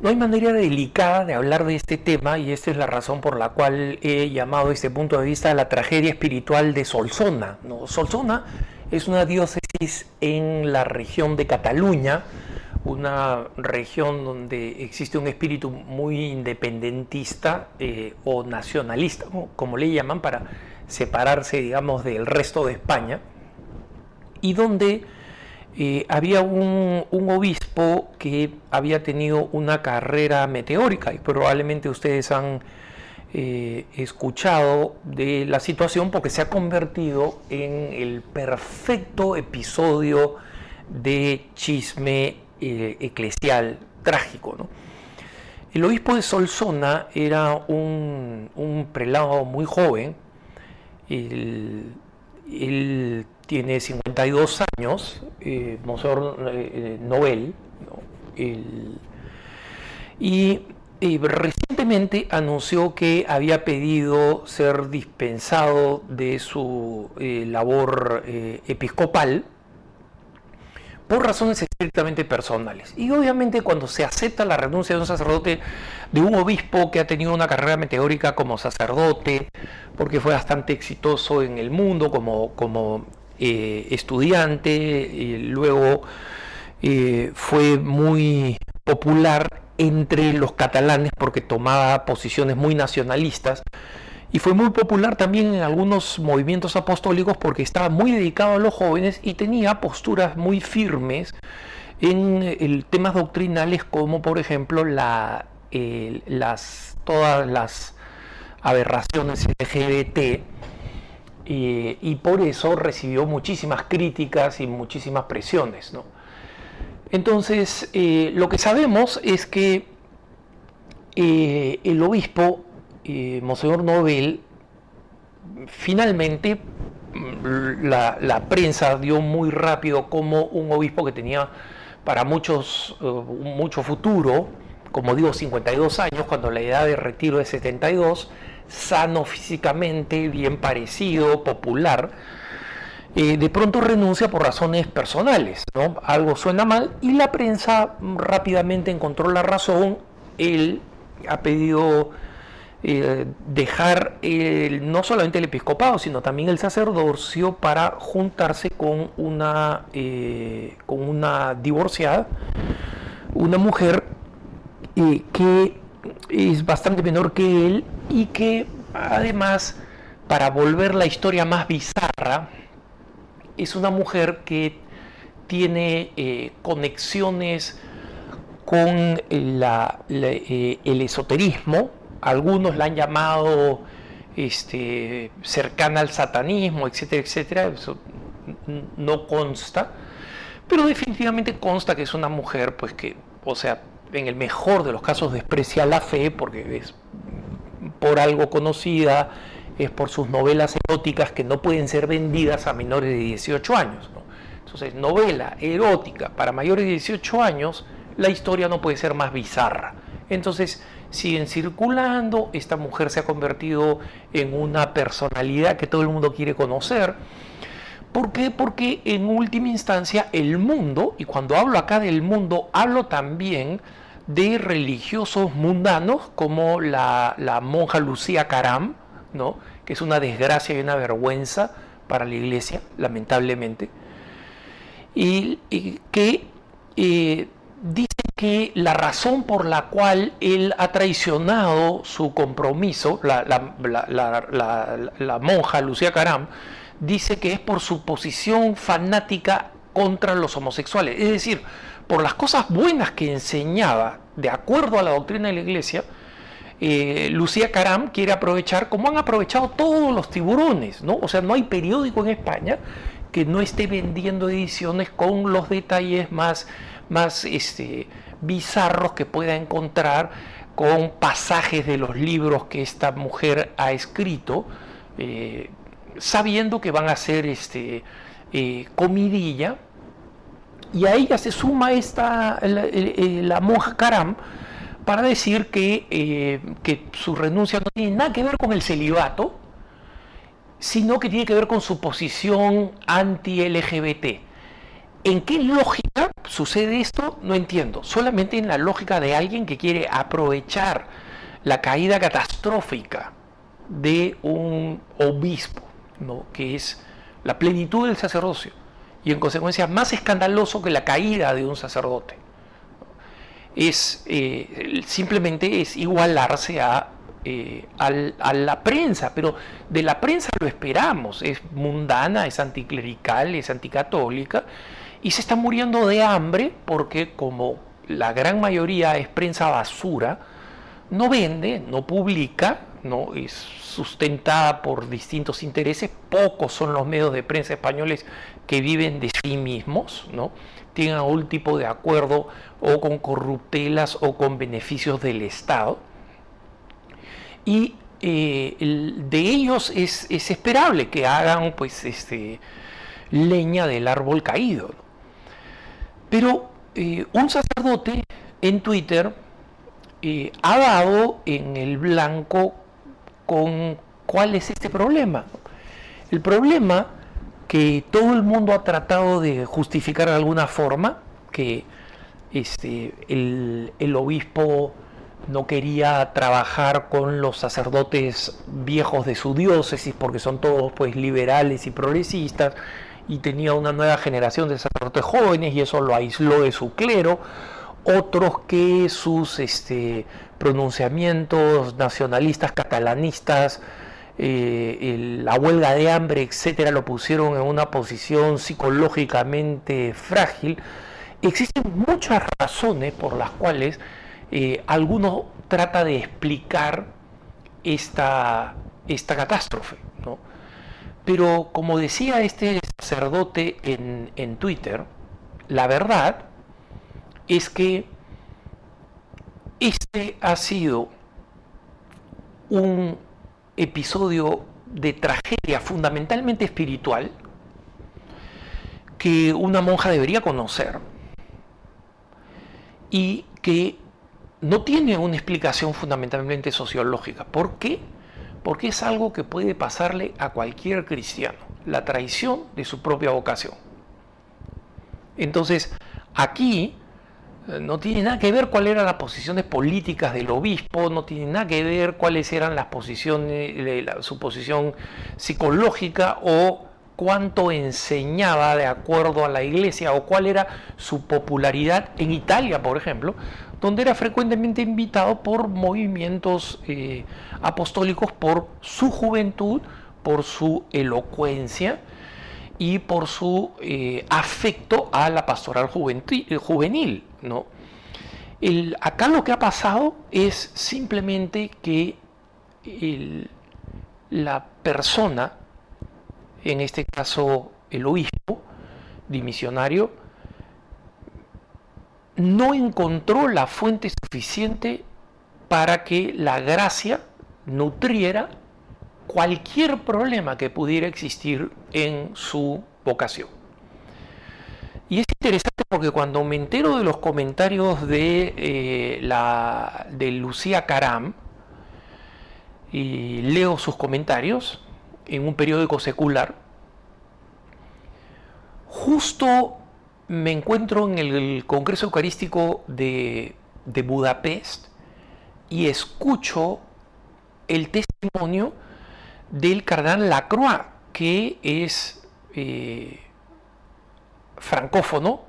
No hay manera delicada de hablar de este tema y esta es la razón por la cual he llamado este punto de vista la tragedia espiritual de Solsona, ¿no? Solsona es una diócesis en la región de Cataluña, una región donde existe un espíritu muy independentista o nacionalista, ¿no?, como le llaman, para separarse, digamos, del resto de España, y donde había un obispo que había tenido una carrera meteórica y probablemente ustedes han escuchado de la situación porque se ha convertido en el perfecto episodio de chisme eclesial trágico, ¿no? El obispo de Solsona era un prelado muy joven. Él tiene 52 años, Monseñor Nobel, ¿no? Y recientemente anunció que había pedido ser dispensado de su labor episcopal por razones estrictamente personales. Y obviamente cuando se acepta la renuncia de un sacerdote, de un obispo que ha tenido una carrera meteórica como sacerdote, porque fue bastante exitoso en el mundo como estudiante, y luego fue muy popular entre los catalanes porque tomaba posiciones muy nacionalistas, y fue muy popular también en algunos movimientos apostólicos porque estaba muy dedicado a los jóvenes y tenía posturas muy firmes en temas doctrinales como por ejemplo todas las aberraciones LGBT, y por eso recibió muchísimas críticas y muchísimas presiones, ¿no? Entonces, lo que sabemos es que el obispo, Monseñor Nobel, finalmente la prensa dio muy rápido como un obispo que tenía para muchos mucho futuro, como digo, 52 años, cuando la edad de retiro es 72, sano físicamente, bien parecido, popular, de pronto renuncia por razones personales, ¿no? Algo suena mal y la prensa rápidamente encontró la razón. Él ha pedido dejar no solamente el episcopado, sino también el sacerdocio para juntarse con una divorciada, una mujer que es bastante menor que él y que además, para volver la historia más bizarra, es una mujer que tiene conexiones con el esoterismo. Algunos la han llamado cercana al satanismo, etcétera, etcétera. Eso no consta, pero definitivamente consta que es una mujer, pues que, o sea, en el mejor de los casos desprecia la fe porque es por algo conocida, es por sus novelas eróticas que no pueden ser vendidas a menores de 18 años, ¿no? Entonces, novela erótica para mayores de 18 años, la historia no puede ser más bizarra. Entonces, siguen circulando, esta mujer se ha convertido en una personalidad que todo el mundo quiere conocer. ¿Por qué? Porque en última instancia el mundo, y cuando hablo acá del mundo, hablo también de religiosos mundanos como la monja Lucía Caram, ¿no?, que es una desgracia y una vergüenza para la iglesia, lamentablemente, y que dice que la razón por la cual él ha traicionado su compromiso, la monja Lucía Caram, dice que es por su posición fanática contra los homosexuales, es decir, por las cosas buenas que enseñaba de acuerdo a la doctrina de la iglesia. Lucía Caram quiere aprovechar, como han aprovechado todos los tiburones, ¿no? O sea, no hay periódico en España que no esté vendiendo ediciones con los detalles más bizarros que pueda encontrar, con pasajes de los libros que esta mujer ha escrito, sabiendo que van a ser comidilla. Y a ella se suma la monja Caram para decir que su renuncia no tiene nada que ver con el celibato, sino que tiene que ver con su posición anti-LGBT. ¿En qué lógica sucede esto? No entiendo. Solamente en la lógica de alguien que quiere aprovechar la caída catastrófica de un obispo, ¿no? Que es la plenitud del sacerdocio, y en consecuencia más escandaloso que la caída de un sacerdote. Simplemente es igualarse a la prensa, pero de la prensa lo esperamos, es mundana, es anticlerical, es anticatólica, y se está muriendo de hambre porque como la gran mayoría es prensa basura, no vende, no publica, no es sustentada por distintos intereses. Pocos son los medios de prensa españoles que viven de sí mismos, ¿no? Tienen algún tipo de acuerdo o con corruptelas o con beneficios del Estado. Y de ellos es esperable que hagan pues leña del árbol caído, ¿no? Pero un sacerdote en Twitter ha dado en el blanco con cuál es este problema. El problema que todo el mundo ha tratado de justificar de alguna forma, que el obispo no quería trabajar con los sacerdotes viejos de su diócesis porque son todos pues liberales y progresistas, y tenía una nueva generación de sacerdotes jóvenes y eso lo aisló de su clero. Otros que sus pronunciamientos nacionalistas, catalanistas, la huelga de hambre, etcétera, lo pusieron en una posición psicológicamente frágil. Existen muchas razones por las cuales alguno trata de explicar esta catástrofe, ¿no? Pero como decía este sacerdote en Twitter, la verdad es que este ha sido un episodio de tragedia fundamentalmente espiritual que una monja debería conocer y que no tiene una explicación fundamentalmente sociológica. ¿Por qué? Porque es algo que puede pasarle a cualquier cristiano, la traición de su propia vocación. Entonces, aquí no tiene nada que ver cuáles eran las posiciones políticas del obispo, no tiene nada que ver cuáles eran las posiciones, su posición psicológica o cuánto enseñaba de acuerdo a la iglesia o cuál era su popularidad en Italia, por ejemplo, donde era frecuentemente invitado por movimientos apostólicos por su juventud, por su elocuencia y por su afecto a la pastoral juvenil, ¿no? Acá lo que ha pasado es simplemente que la persona, en este caso el obispo dimisionario, no encontró la fuente suficiente para que la gracia nutriera cualquier problema que pudiera existir en su vocación. Y es interesante porque cuando me entero de los comentarios de Lucía Caram y leo sus comentarios en un periódico secular, justo me encuentro en el Congreso Eucarístico de Budapest y escucho el testimonio del cardenal Lacroix, que es francófono,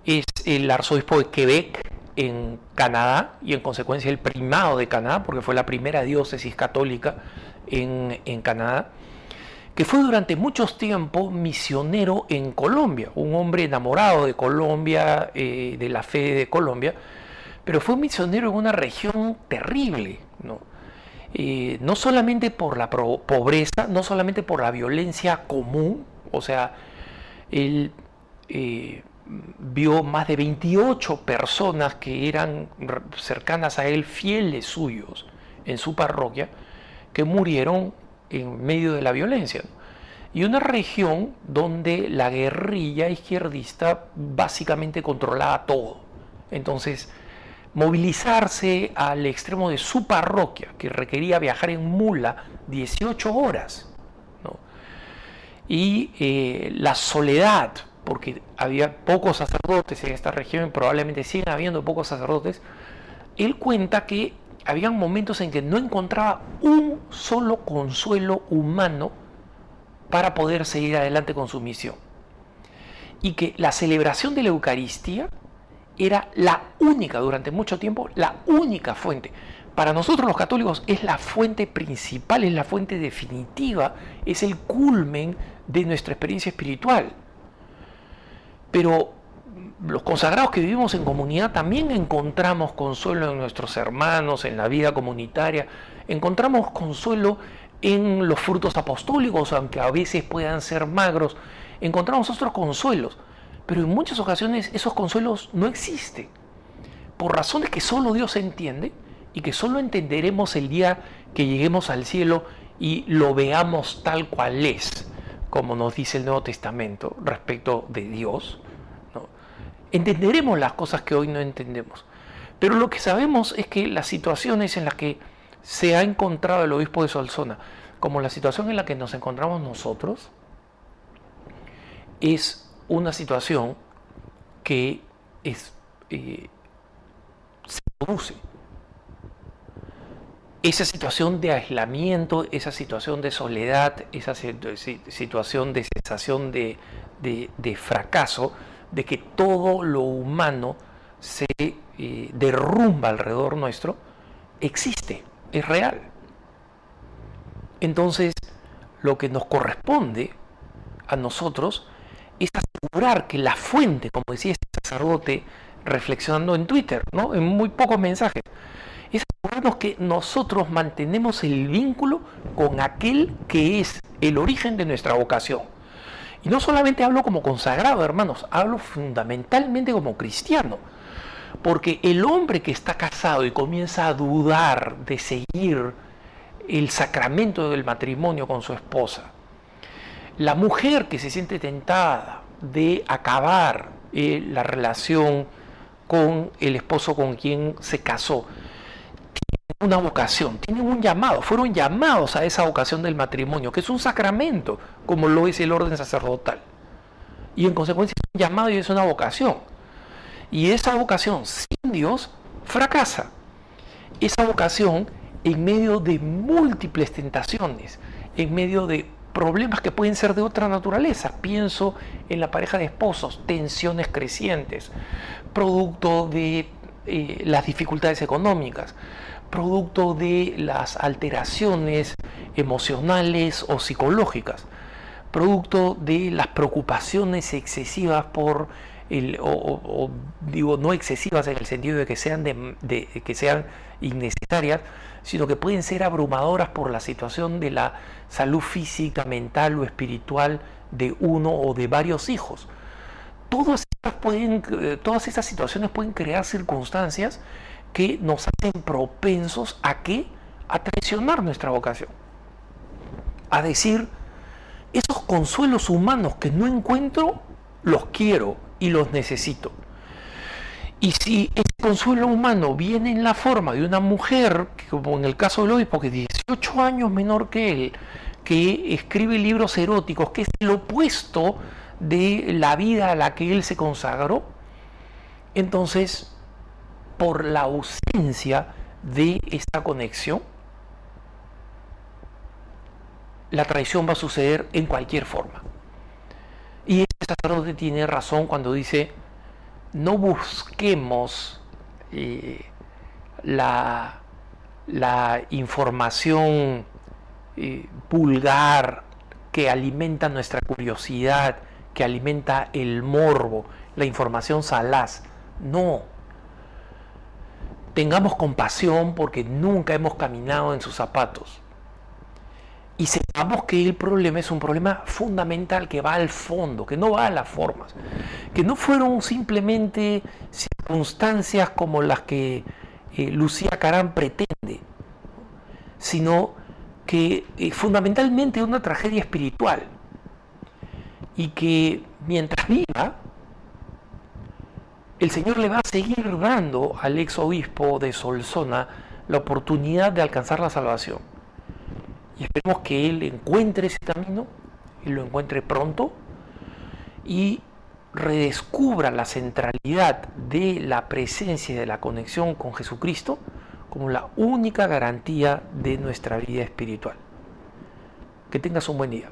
es el arzobispo de Quebec en Canadá y en consecuencia el primado de Canadá, porque fue la primera diócesis católica en Canadá, que fue durante muchos tiempos misionero en Colombia, un hombre enamorado de Colombia, de la fe de Colombia, pero fue misionero en una región terrible, ¿no? No solamente por la pobreza, no solamente por la violencia común, o sea, él vio más de 28 personas que eran cercanas a él, fieles suyos, en su parroquia, que murieron en medio de la violencia, ¿no? Y una región donde la guerrilla izquierdista básicamente controlaba todo. Entonces, movilizarse al extremo de su parroquia, que requería viajar en mula 18 horas, ¿no? Y la soledad porque había pocos sacerdotes en esta región, probablemente siguen habiendo pocos sacerdotes, él cuenta que habían momentos en que no encontraba un solo consuelo humano para poder seguir adelante con su misión. Y que la celebración de la Eucaristía era la única, durante mucho tiempo, la única fuente. Para nosotros los católicos es la fuente principal, es la fuente definitiva, es el culmen de nuestra experiencia espiritual. Pero los consagrados que vivimos en comunidad también encontramos consuelo en nuestros hermanos, en la vida comunitaria, encontramos consuelo en los frutos apostólicos, aunque a veces puedan ser magros, encontramos otros consuelos, pero en muchas ocasiones esos consuelos no existen, por razones que solo Dios entiende y que solo entenderemos el día que lleguemos al cielo y lo veamos tal cual es, como nos dice el Nuevo Testamento respecto de Dios, ¿no? Entenderemos las cosas que hoy no entendemos, pero lo que sabemos es que las situaciones en las que se ha encontrado el obispo de Solsona, como la situación en la que nos encontramos nosotros, es una situación que se produce. Esa situación de aislamiento, esa situación de soledad, esa situación de sensación de fracaso, de que todo lo humano se derrumba alrededor nuestro, existe, es real. Entonces, lo que nos corresponde a nosotros es asegurar que la fuente, como decía este sacerdote reflexionando en Twitter, ¿no?, en muy pocos mensajes, es asegurarnos que nosotros mantenemos el vínculo con aquel que es el origen de nuestra vocación. Y no solamente hablo como consagrado, hermanos, hablo fundamentalmente como cristiano. Porque el hombre que está casado y comienza a dudar de seguir el sacramento del matrimonio con su esposa, la mujer que se siente tentada de acabar la relación con el esposo con quien se casó, tiene una vocación, tienen un llamado, fueron llamados a esa vocación del matrimonio, que es un sacramento, como lo es el orden sacerdotal. Y en consecuencia es un llamado y es una vocación. Y esa vocación sin Dios fracasa. Esa vocación en medio de múltiples tentaciones, en medio de problemas que pueden ser de otra naturaleza. Pienso en la pareja de esposos, tensiones crecientes, producto de las dificultades económicas, producto de las alteraciones emocionales o psicológicas, producto de las preocupaciones excesivas por digo no excesivas en el sentido de que sean que sean innecesarias, sino que pueden ser abrumadoras por la situación de la salud física, mental o espiritual de uno o de varios hijos. Todas esas situaciones pueden crear circunstancias que nos hacen propensos ¿a qué? A traicionar nuestra vocación, a decir, esos consuelos humanos que no encuentro, los quiero y los necesito. Y si ese consuelo humano viene en la forma de una mujer, como en el caso del obispo, que es 18 años menor que él, que escribe libros eróticos, que es el opuesto de la vida a la que él se consagró, entonces, por la ausencia de esta conexión, la traición va a suceder en cualquier forma. Y este sacerdote tiene razón cuando dice, no busquemos la información vulgar que alimenta nuestra curiosidad, que alimenta el morbo, la información salaz. No. Tengamos compasión porque nunca hemos caminado en sus zapatos. Y sepamos que el problema es un problema fundamental que va al fondo, que no va a las formas, que no fueron simplemente circunstancias como las que Lucía Carán pretende, sino que fundamentalmente una tragedia espiritual y que mientras viva, el Señor le va a seguir dando al ex obispo de Solsona la oportunidad de alcanzar la salvación. Y esperemos que él encuentre ese camino y lo encuentre pronto y redescubra la centralidad de la presencia y de la conexión con Jesucristo como la única garantía de nuestra vida espiritual. Que tengas un buen día.